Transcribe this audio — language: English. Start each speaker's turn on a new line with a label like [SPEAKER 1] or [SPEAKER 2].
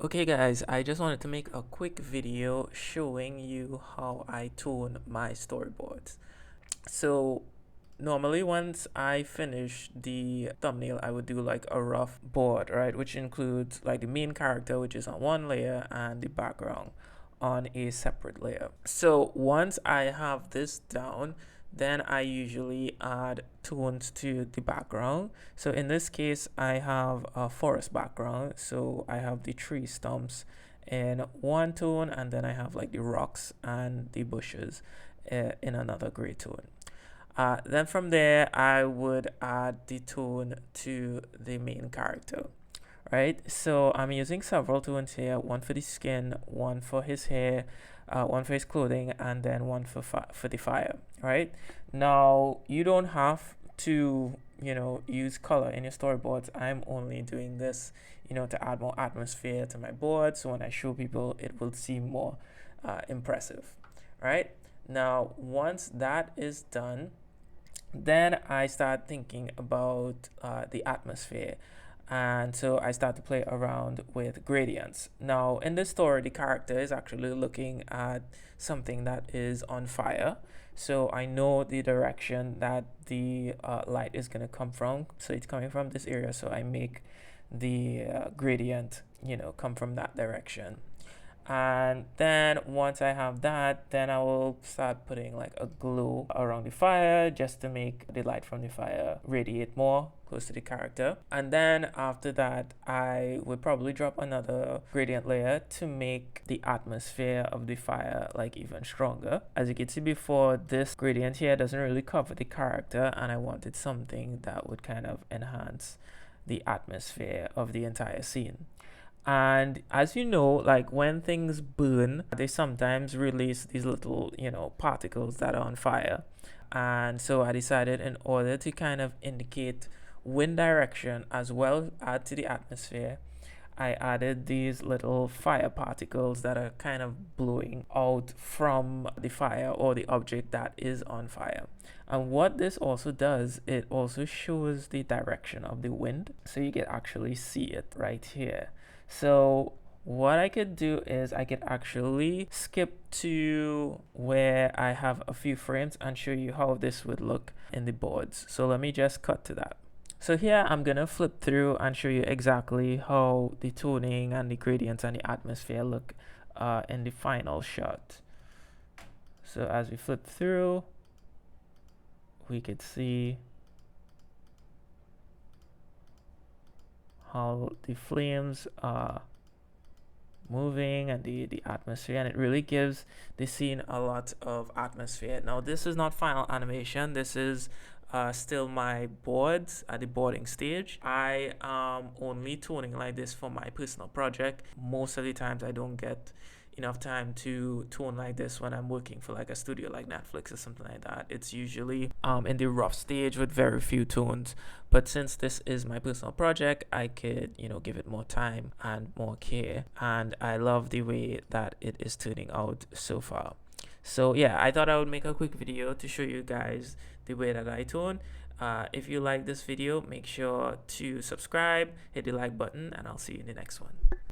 [SPEAKER 1] Okay guys, I just wanted to make a quick video showing you how I tone my storyboards. So normally once I finish the thumbnail, I would do like a rough board, right? Which includes like the main character, which is on one layer, and the background on a separate layer. So once I have this down, then I usually add tones to the background. So in this case, I have a forest background. So I have the tree stumps in one tone, and then I have like the rocks and the bushes in another gray tone. Then from there, I would add the tone to the main character, right? So I'm using several tones here, one for the skin, one for his hair, one for his clothing, and then one for the fire, right? Now, you don't have to, use color in your storyboards. I'm only doing this, to add more atmosphere to my board. So when I show people, it will seem more impressive, right? Now, once that is done, then I start thinking about the atmosphere. And so I start to play around with gradients. Now, in this story, the character is actually looking at something that is on fire. So I know the direction that the light is going to come from. So it's coming from this area. So I make the gradient, come from that direction. And then once I have that, then I will start putting like a glow around the fire just to make the light from the fire radiate more close to the character. And then after that, I would probably drop another gradient layer to make the atmosphere of the fire like even stronger. As you can see before, this gradient here doesn't really cover the character, and I wanted something that would kind of enhance the atmosphere of the entire scene. And as you know, like when things burn, they sometimes release these little, particles that are on fire. And so I decided, in order to kind of indicate wind direction as well add to the atmosphere, I added these little fire particles that are kind of blowing out from the fire or the object that is on fire. And what this also does, it also shows the direction of the wind. So you can actually see it right here. So what I could do is I could actually skip to where I have a few frames and show you how this would look in the boards. So let me just cut to that. So here I'm gonna flip through and show you exactly how the toning and the gradients and the atmosphere look in the final shot. So as we flip through, we could see how the flames are moving and the atmosphere, and it really gives the scene a lot of atmosphere. Now this is not final animation, this is still my boards at the boarding stage. I am only toning like this for my personal project. Most of the times I don't get enough time to tone like this when I'm working for like a studio like Netflix or something like that. It's usually in the rough stage with very few tones. But since this is my personal project, I could, give it more time and more care. And I love the way that it is turning out so far. So yeah, I thought I would make a quick video to show you guys the way that I tone. If you like this video, make sure to subscribe, hit the like button, and I'll see you in the next one.